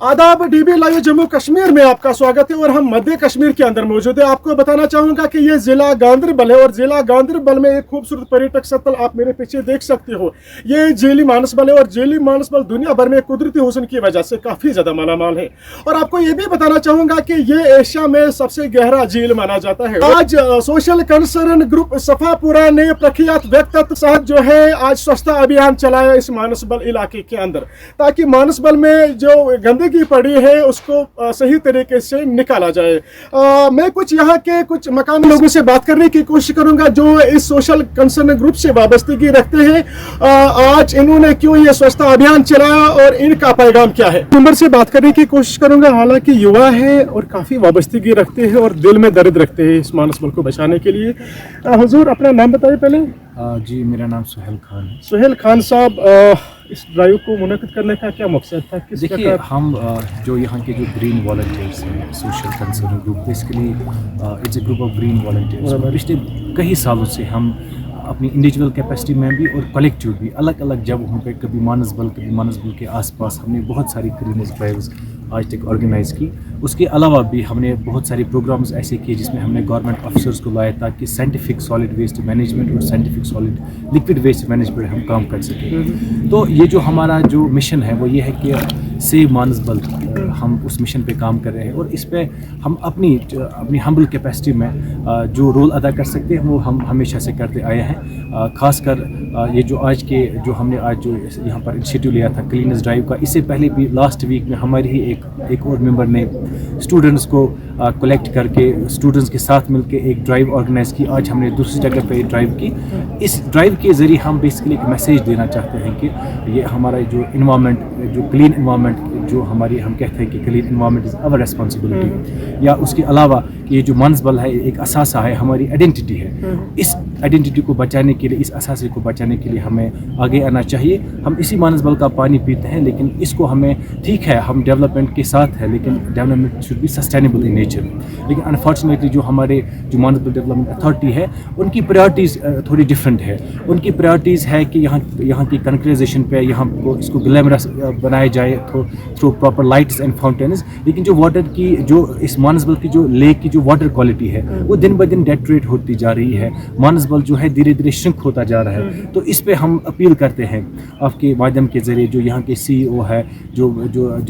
आदाब, dB live Jammu Kashmir में आपका स्वागत है और हम मध्य कश्मीर के अंदर मौजूद है। आपको बताना चाहूंगा कि ये जिला गांदरबल है और जिला गांदरबल में एक खूबसूरत पर्यटक स्थल आप मेरे पीछे देख सकते हो। ये झीली मानसबल है और झीली मानसबल दुनिया भर में कुदरती हुस्न की वजह से काफी ज्यादा मालामाल है। और आपको ये भी बताना चाहूंगा कि ये एशिया में सबसे गहरा झील माना जाता है। आज सोशल कंसर्न ग्रुप सफापुरा ने प्रख्यात व्यक्तित्व साथ जो है आज स्वच्छता अभियान चलाया इस मानसबल इलाके के अंदर, ताकि मानसबल में जो गंदगी पड़ी है उसको सही तरीके से निकाला जाए। मैं कुछ यहाँ के कुछ मकामी लोगों से बात करने की कोशिश करूंगा जो इस सोशल कंसर्न ग्रुप से वाबस्तगी रखते हैं। आज इन्होंने क्यों ये स्वच्छता अभियान चलाया और इनका पैगाम क्या है, नंबर से बात करने की कोशिश करूंगा। हालांकि युवा है और काफी वाबस्तगी रखते हैं और दिल में दर्द रखते हैं इस मानसबल को बचाने के लिए। हुजूर अपना नाम बताइए पहले। जी, मेरा नाम सुहेल खान है। सुहेल खान साहब, इस ड्राइव को मुनक़िद करने का क्या मकसद था? देखिए, हम जो यहाँ के जो ग्रीन वॉलंटियर्स हैं, social concern group, basically it's a group of green volunteers. पिछले कई सालों से हम अपनी इंडिविजुअल कैपेसिटी में भी और कलेक्टिव भी अलग अलग जगहों पे, कभी मानसबल के आसपास हमने बहुत सारी क्लीनेस ड्राइव्स आज तक ऑर्गेनाइज़ की। उसके अलावा भी हमने बहुत सारे प्रोग्राम्स ऐसे किए जिसमें हमने गवर्नमेंट ऑफिसर्स को लाया ताकि साइंटिफिक सॉलिड वेस्ट मैनेजमेंट और scientific solid liquid waste management हम काम कर सकें। तो ये जो हमारा जो मिशन है वो ये है कि सेव मानसबल, हम उस मिशन पे काम कर रहे हैं और इस पे हम अपनी हम्बल कैपेसिटी में जो रोल अदा कर सकते हैं वो हम हमेशा से करते आए हैं। खासकर ये जो आज हमने आज जो यहाँ पर इनिशिएटिव लिया था क्लीनेस ड्राइव का, इससे पहले भी लास्ट वीक में हमारे ही एक और मेंबर ने स्टूडेंट्स को कलेक्ट करके स्टूडेंट्स के साथ मिलकर एक ड्राइव ऑर्गेनाइज़ की। आज हमने दूसरी जगह पे ड्राइव की। इस ड्राइव के ज़रिए हम बेसिकली एक मैसेज देना चाहते हैं कि ये हमारा जो इन्वायरमेंट, जो क्लीन इन्वायरमेंट, जो हमारी हम कहते हैं कि clean environment is our responsibility, या उसके अलावा ये जो मानसबल है एक असासा है, हमारी आइडेंटिटी है। इस आइडेंटिटी को बचाने के लिए, इस असासे को बचाने के लिए हमें आगे आना चाहिए। हम इसी मानसबल का पानी पीते हैं, लेकिन इसको हमें, ठीक है हम डेवलपमेंट के साथ है लेकिन development should be sustainable in nature. लेकिन अनफॉर्चुनेटली जो मानसबल डेवलपमेंट अथॉरिटी है उनकी प्रायोरिटीज़ थोड़ी डिफरेंट है। उनकी प्रायोरिटीज़ है कि यहाँ की कंक्रीटाइजेशन पे, यहाँ को इसको ग्लैमरस बनाया जाए through proper lights and fountains. लेकिन जो वाटर की, जो इस मानसबल की जो लेक की जो वाटर क्वालिटी है वो दिन ब दिन डेट्रेट होती जा रही है। मानसबल जो है धीरे धीरे श्रिंक होता जा रहा है। तो इस पे हम अपील करते हैं आपके माध्यम के ज़रिए, जो यहाँ के CEO है, जो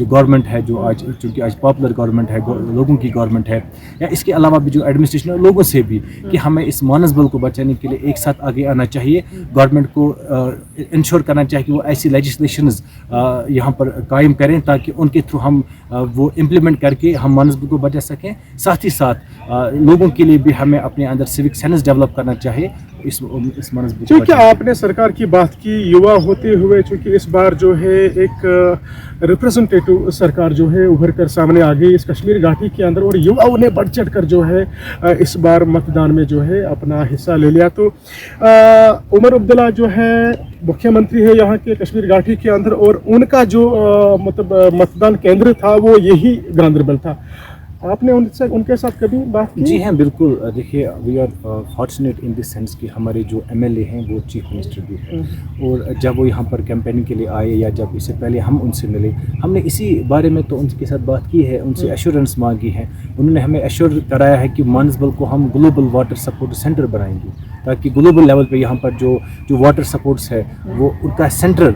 गवर्नमेंट है, जो आज चूँकि आज पॉपुलर गवर्नमेंट है, लोगों की गवर्नमेंट है, या इसके अलावा भी जो एडमिनिस्ट्रेशन है लोगों से भी, कि हमें इस मानसबल को बचाने के लिए एक साथ आगे आना चाहिए। गवर्नमेंट को इंश्योर करना चाहिए कि वो ऐसी लेजिस्लेशंस यहाँ पर कायम करें ताकि उनके थ्रू हम वो इम्प्लीमेंट करके हम मानसबल को बचा सकें। साथ ही साथ लोगों के लिए भी हमें अपने अंदर सिविक सेंस डेवलप करना चाहिए इस मानसबल। क्योंकि आपने सरकार की बात की, युवा होते हुए चूँकि इस बार जो है एक रिप्रेजेंटेटिव सरकार जो है उभर कर सामने आ गई इस कश्मीर घाटी के अंदर और युवाओं ने बढ़ चढ़ कर जो है इस बार मतदान में जो है अपना हिस्सा ले लिया। तो उमर अब्दुल्ला जो है मुख्यमंत्री है यहाँ के कश्मीर घाटी के अंदर और उनका जो मतलब मतदान केंद्र था वो यही गांदरबल था। आपने उनके साथ कभी बात की? जी हाँ, बिल्कुल। देखिए, we are fortunate in this sense कि हमारे जो MLA हैं वो चीफ मिनिस्टर भी हैं, और जब वो यहाँ पर कैंपेनिंग के लिए आए या जब इससे पहले हम उनसे मिले, हमने इसी बारे में तो उनके साथ बात की है, उनसे एश्योरेंस मांगी है। उन्होंने हमें एश्योर कराया है कि मानसबल को हम ग्लोबल वाटर सपोर्ट सेंटर बनाएंगे ताकि ग्लोबल लेवल पे यहाँ पर जो वाटर सपोर्ट्स है वो उनका सेंटर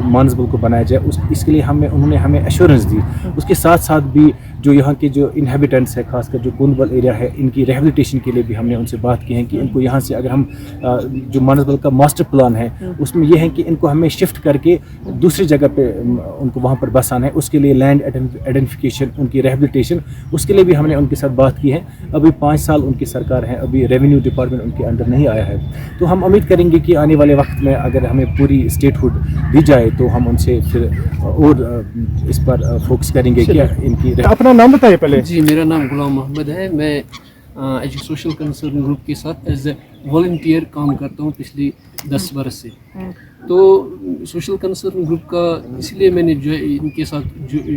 मानसबल को बनाया जाए। इसके लिए उन्होंने हमें एश्योरेंस दी। उसके साथ साथ भी जो यहाँ के जो इन्हेबिटेंट्स है, खासकर जो कुंदबल एरिया है, इनकी रिहेबिलिटेशन के लिए भी हमने उनसे बात की है कि इनको यहाँ से अगर हम जो मानसबल का मास्टर प्लान है उसमें यह है कि इनको हमें शिफ्ट करके दूसरी जगह पे उनको वहाँ पर बसाना है। उसके लिए लैंड आइडेंटिफिकेशन, उनकी रिहेबिलिटेशन, उसके लिए भी हमने उनके साथ बात की है। अभी 5 साल उनकी सरकार है, अभी रेवेन्यू डिपार्टमेंट उनके अंडर नहीं आया है। तो हम उम्मीद करेंगे कि आने वाले वक्त में अगर हमें पूरी स्टेटहुड दी जाए तो हम उनसे फिर और इस पर फोकस करेंगे कि इनकी। अपना नाम बताइए पहले। जी, मेरा नाम गुलाम मोहम्मद है। मैं एजुकेशन सोशल कंसर्न ग्रुप के साथ एज ए वॉलंटियर काम करता हूँ पिछले 10 बरस से। तो सोशल कंसर्न ग्रुप का इसलिए मैंने जो है इनके साथ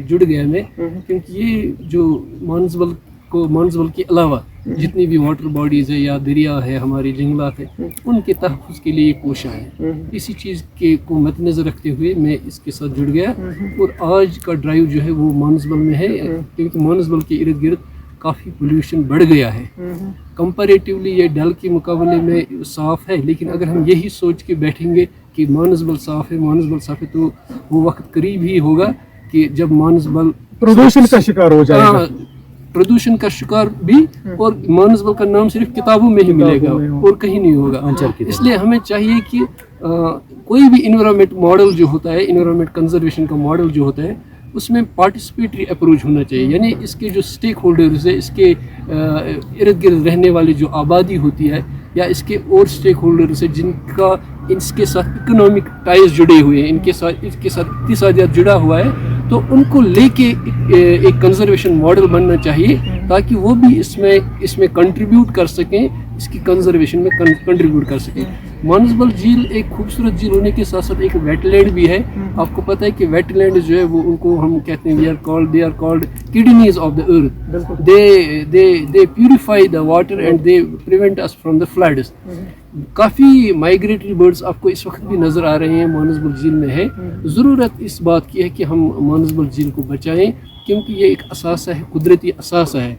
जुड़ गया मैं, क्योंकि ये जो मानसबल को मानसबल के अलावा जितनी भी वाटर बॉडीज़ है या दरिया है, हमारे जंगलात है, उनके तहफ़्फ़ुज़ के लिए कोशिश है। इसी चीज़ के को मद्देनज़र रखते हुए मैं इसके साथ जुड़ गया और आज का ड्राइव जो है वो मानसबल में है, क्योंकि मानसबल के इर्द गिर्द काफ़ी पोल्यूशन बढ़ गया है। कंपैरेटिवली ये डल के मुकाबले में साफ़ है, लेकिन अगर हम यही सोच के बैठेंगे कि मानसबल साफ़ है, मानसबल साफ़ है, तो वो वक्त करीब ही होगा कि जब मानसबल प्रदूषण का शिकार हो जाएगा। प्रदूषण का शिकार भी, और मानसबल का नाम सिर्फ किताबों में ही मिलेगा और कहीं नहीं होगा। इसलिए हमें चाहिए कि कोई भी इन्वायरमेंट मॉडल जो होता है, इन्वायरमेंट कंजर्वेशन का मॉडल जो होता है, उसमें पार्टिसिपेटरी अप्रोच होना चाहिए। यानी इसके जो स्टेक होल्डर्स है, इसके इर्द गिर्द रहने वाली जो आबादी होती है, या इसके और स्टेक होल्डर्स है जिनका इसके साथ इकोनॉमिक टाइज जुड़े हुए हैं, इसके साथ इक्तिसादियत जुड़ा हुआ है, तो उनको लेके एक कंजर्वेशन मॉडल बनना चाहिए ताकि वो भी इसमें कंट्रीब्यूट कर सकें, इसकी कंजर्वेशन में कंट्रीब्यूट कर सकें। मानसबल झील एक खूबसूरत झील होने के साथ साथ एक वेटलैंड भी है। आपको पता है कि वेटलैंड जो है वो उनको हम कहते हैं they are called kidneys of the earth. They purify the water and they prevent us from the floods. काफ़ी माइग्रेटरी बर्ड्स आपको इस वक्त भी नज़र आ रहे हैं मानसबल झील में है। ज़रूरत इस बात की है कि हम मानसबल झील को बचाएं, क्योंकि ये एक असासा है, कुदरती असासा है।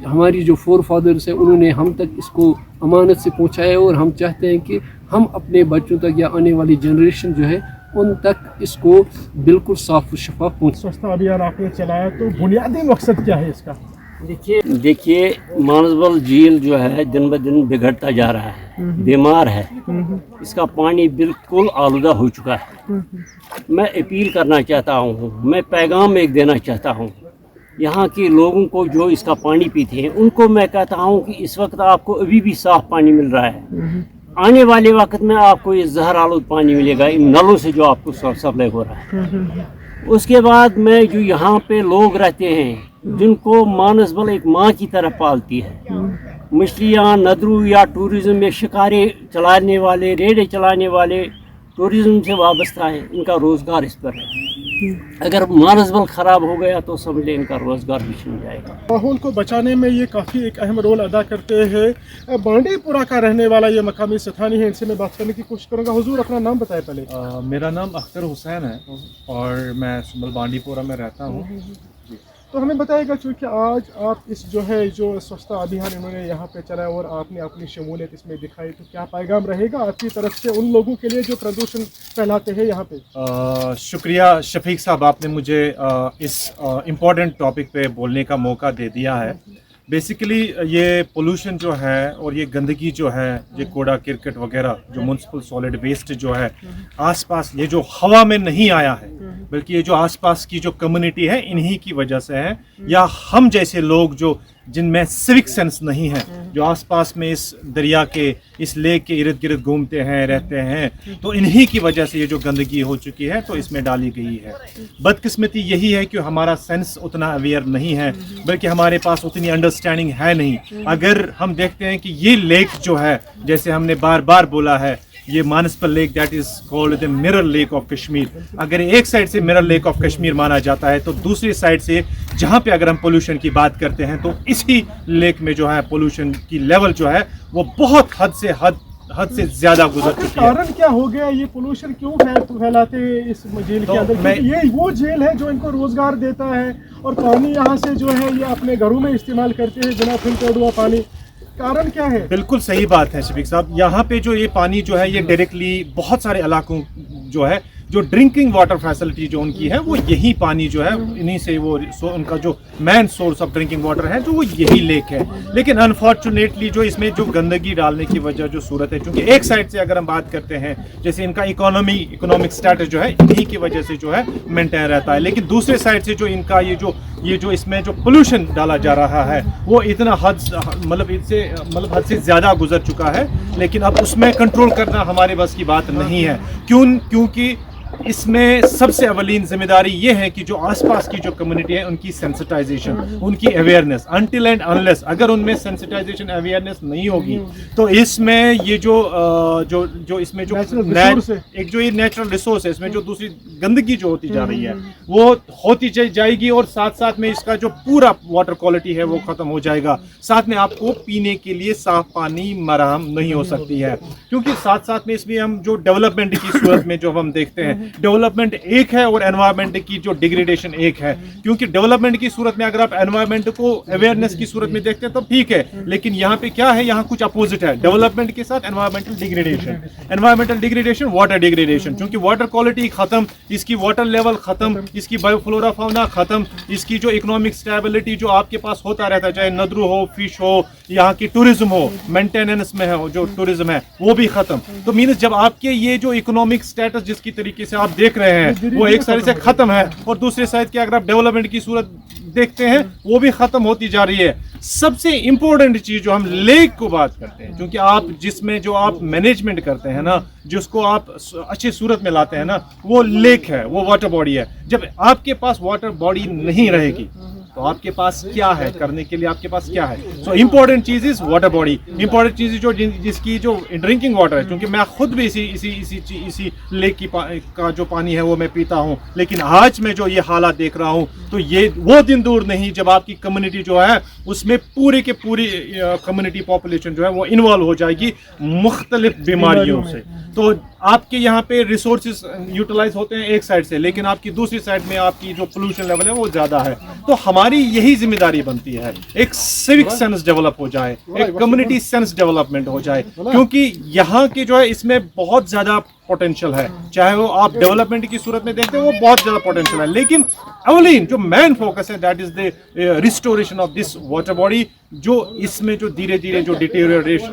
हमारी जो फोर फादर्स हैं उन्होंने हम तक इसको अमानत से पहुंचाया, और हम चाहते हैं कि हम अपने बच्चों तक या आने वाली जनरेशन जो है उन तक इसको बिल्कुल साफ व शफाफ पहुँच। स्वच्छता अभियान आपने चलाया, तो बुनियादी मकसद क्या है इसका? देखिए मानसबल झील जो है दिन ब दिन बिगड़ता जा रहा है, बीमार है, इसका पानी बिल्कुल आलूदा हो चुका है। मैं अपील करना चाहता हूँ, मैं पैगाम एक देना चाहता हूँ यहाँ के लोगों को जो इसका पानी पीते हैं, उनको मैं कहता हूँ कि इस वक्त आपको अभी भी साफ पानी मिल रहा है। आने वाले वक्त में आपको ये जहर आलूद पानी मिलेगा इन नलों से जो आपको सप्लाई हो रहा है। उसके बाद में जो यहाँ पे लोग रहते हैं जिनको मानसबल एक माँ की तरह पालती है, मछलियाँ, नदरू या टूरिज़्म में शिकारे चलाने वाले, रेड़े चलाने वाले टूरिज़्म से वाबस्ता है, इनका रोज़गार इस पर है। अगर मानसबल ख़राब हो गया तो समझ लें इनका रोज़गार भी छिन जाएगा। माहौल को बचाने में ये काफ़ी एक अहम रोल अदा करते हैं। बांडीपुरा का रहने वाला ये मकामी स्थानीय है, इनसे मैं बात करने की कोशिश करूँगा। हुजूर अपना नाम बताएं पहले। मेरा नाम अख्तर हुसैन है और मैं सुमल बांडीपुरा में रहता हूँ। तो हमें बताएगा, चूँकि आज आप इस जो स्वच्छता अभियान इन्होंने यहाँ पे चलाया और आपने अपनी शमूलियत इसमें दिखाई, तो क्या पैगाम रहेगा आपकी तरफ से उन लोगों के लिए जो प्रदूषण फैलाते हैं यहाँ पे? शुक्रिया शफीक साहब, आपने मुझे इस इम्पोर्टेंट टॉपिक पे बोलने का मौका दे दिया है। बेसिकली ये पोल्यूशन जो है और ये गंदगी जो है, ये कूड़ा किरकट वगैरह जो म्यूनसिपल सॉलिड वेस्ट जो है आसपास, ये जो हवा में नहीं आया है बल्कि ये जो आसपास की जो कम्युनिटी है इन्हीं की वजह से है, या हम जैसे लोग जो जिनमें सिविक सेंस नहीं है, जो आसपास में इस दरिया के, इस लेक के इर्द गिर्द घूमते हैं, रहते हैं, तो इन्हीं की वजह से ये जो गंदगी हो चुकी है तो इसमें डाली गई है। बदकिस्मती यही है कि हमारा सेंस उतना अवेयर नहीं है, बल्कि हमारे पास उतनी अंडरस्टैंडिंग है नहीं। अगर हम देखते हैं कि ये लेक जो है, जैसे हमने बार बार बोला है, ये Manasbal lake that is called the mirror lake of Kashmir, अगर एक साइड से मिरर लेक ऑफ कश्मीर माना जाता है तो दूसरी साइड से जहाँ पे अगर हम पोल्यूशन की बात करते हैं तो इसी लेक में जो है पोल्यूशन की लेवल जो है वो बहुत हद से ज्यादा गुजर चुकी है। कारण क्या हो गया, ये पोल्यूशन क्यों फैलाते हैं इस झील के अंदर? ये वो झील है जो इनको रोजगार देता है और पानी यहाँ से जो है ये अपने घरों में इस्तेमाल करते हैं बिना फिल्टर हुआ पानी। कारण क्या है? बिल्कुल सही बात है शफीक साहब, यहाँ पे जो ये पानी जो है ये डायरेक्टली बहुत सारे इलाकों जो है जो ड्रिंकिंग वाटर फैसिलिटी जो उनकी है वो यही पानी जो है इन्हीं से वो उनका जो main source of drinking water है जो वो यही लेक है। लेकिन अनफॉर्चुनेटली जो इसमें जो गंदगी डालने की वजह जो सूरत है, क्योंकि एक साइड से अगर हम बात करते हैं जैसे इनका इकोनॉमिक स्टेटस जो है इन्हीं की वजह से जो है मेंटेन रहता है, लेकिन दूसरे साइड से जो इनका ये जो इसमें जो पोल्यूशन डाला जा रहा है वो इतना हद से ज़्यादा गुजर चुका है, लेकिन अब उसमें कंट्रोल करना हमारे बस की बात नहीं है। क्योंकि اس میں سب سے اولین ذمہ داری یہ ہے کہ جو آس پاس کی جو کمیونٹی ہے ان کی سینسٹائزیشن، ان کی اویئرنیس، انٹل اینڈ انلیس اگر ان میں سینسٹائزیشن اویئرنیس نہیں ہوگی تو اس میں یہ جو اس میں جو ایک جو یہ نیچرل ریسورس ہے، اس میں جو دوسری گندگی جو ہوتی جا رہی ہے وہ ہوتی جائے گی، اور ساتھ ساتھ میں اس کا جو پورا واٹر کوالٹی ہے وہ ختم ہو جائے گا. ساتھ میں آپ کو پینے کے لیے صاف پانی مراہم نہیں ہو سکتی ہے، کیونکہ ساتھ ساتھ میں اس میں ہم جو ڈیولپمنٹ کی صورت میں جو ہم دیکھتے ہیں، ڈیولپمنٹ ایک ہے اور انوائرمنٹ کی جو ڈیگریڈیشن ایک ہے. کیونکہ ڈیولپمنٹ کی صورت میں اگر آپ انوائرمنٹ کو اویئرنیس کی صورت میں دیکھتے ہیں تو ٹھیک ہے، لیکن یہاں پہ کیا ہے، یہاں کچھ اپوزٹ ہے ڈیولپمنٹ کے ساتھ انوائرمنٹل ڈیگریڈیشن واٹر ڈیگریڈیشن. چونکہ واٹر کوالٹی ختم، اس کی واٹر لیول ختم، اس کی بایو فلورا فاؤنا ختم، اس کی جو اکنامک اسٹیبلٹی جو آپ کے پاس ہوتا رہتا ہے، چاہے ندرو ہو، فش ہو، یہاں کی ٹورزم ہو، مینٹیننس میں ہے جو ٹورزم ہے وہ بھی ختم. تو مینس جب آپ کے یہ جو اکنامک اسٹیٹس جس کی طریقے سے آپ دیکھ رہے ہیں وہ ایک سائڈ سے ختم ہے، اور دوسرے سائڈ کی اگر آپ ڈیولپمنٹ کی صورت دیکھتے ہیں وہ بھی ختم ہوتی جا رہی ہے. سب سے امپورٹنٹ چیز جو ہم لیک کو بات کرتے ہیں، کیونکہ آپ جس میں جو آپ مینجمنٹ کرتے ہیں نا، جس کو آپ اچھی صورت میں لاتے ہیں نا، وہ لیک ہے، وہ واٹر باڈی ہے. جب آپ کے پاس واٹر باڈی نہیں رہے گی تو آپ کے پاس کیا ہے کرنے کے لیے، آپ کے پاس کیا ہے؟ سو امپورٹنٹ چیز از واٹر باڈی. امپورٹنٹ چیز جو جس کی جو ڈرنکنگ واٹر ہے، کیونکہ میں خود بھی اسی لیک کی کا جو پانی ہے وہ میں پیتا ہوں، لیکن آج میں جو یہ حالات دیکھ رہا ہوں تو یہ وہ دن دور نہیں جب آپ کی کمیونٹی جو ہے اس میں پوری کے پوری کمیونٹی پاپولیشن جو ہے وہ انوالو ہو جائے گی مختلف بیماریوں سے. تو آپ کے یہاں پہ ریسورسز یوٹیلائز ہوتے ہیں ایک سائڈ سے، لیکن آپ کی دوسری سائڈ میں آپ کی جو پولوشن لیول ہے وہ زیادہ ہے. تو ہماری یہی ذمہ داری بنتی ہے ایک سیوک سینس ڈیولپ ہو جائے، ایک کمیونٹی سینس ڈیولپمنٹ ہو جائے، کیونکہ یہاں کے جو ہے اس میں بہت زیادہ پوٹینشیل ہے. چاہے وہ آپ ڈیولپمنٹ کی صورت میں دیکھتے ہیں وہ بہت زیادہ پوٹینشیل ہے، لیکن اولین جو مین فوکس ہے that is the restoration of this water body. جو اس میں جو دھیرے دھیرے جو ڈیٹیوریشن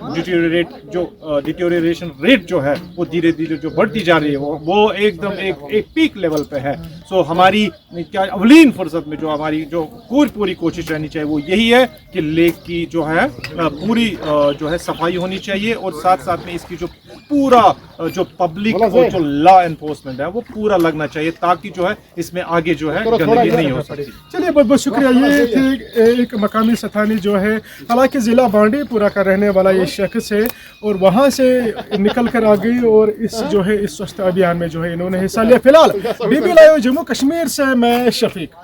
ریٹ جو ہے وہ دھیرے دھیرے جو بڑھتی جا رہی ہے وہ ایک دم ایک پیک لیول پہ ہے. سو ہماری کیا اولین فرصت میں جو ہماری جو پوری کوشش رہنی چاہیے وہ یہی ہے کہ لیک کی جو ہے پوری جو ہے صفائی ہونی چاہیے، اور ساتھ ساتھ میں اس کی جو پورا جو پبلک کو جو لا انفورسمنٹ ہے وہ پورا لگنا چاہیے، تاکہ جو ہے اس میں آگے جو ہے گندگی نہیں ہو سکتی. چلیے بہت بہت شکریہ. یہ تھے ایک مقامی ستھانی جو ہے، حالانکہ ضلع بانڈی پورہ کا رہنے والا یہ شخص ہے، اور وہاں سے نکل کر آ گئی اور اس جو ہے اس سوچھتا ابھیان میں جو ہے انہوں نے حصہ لیا. فی الحال B B live Jammu Kashmir سے میں شفیق.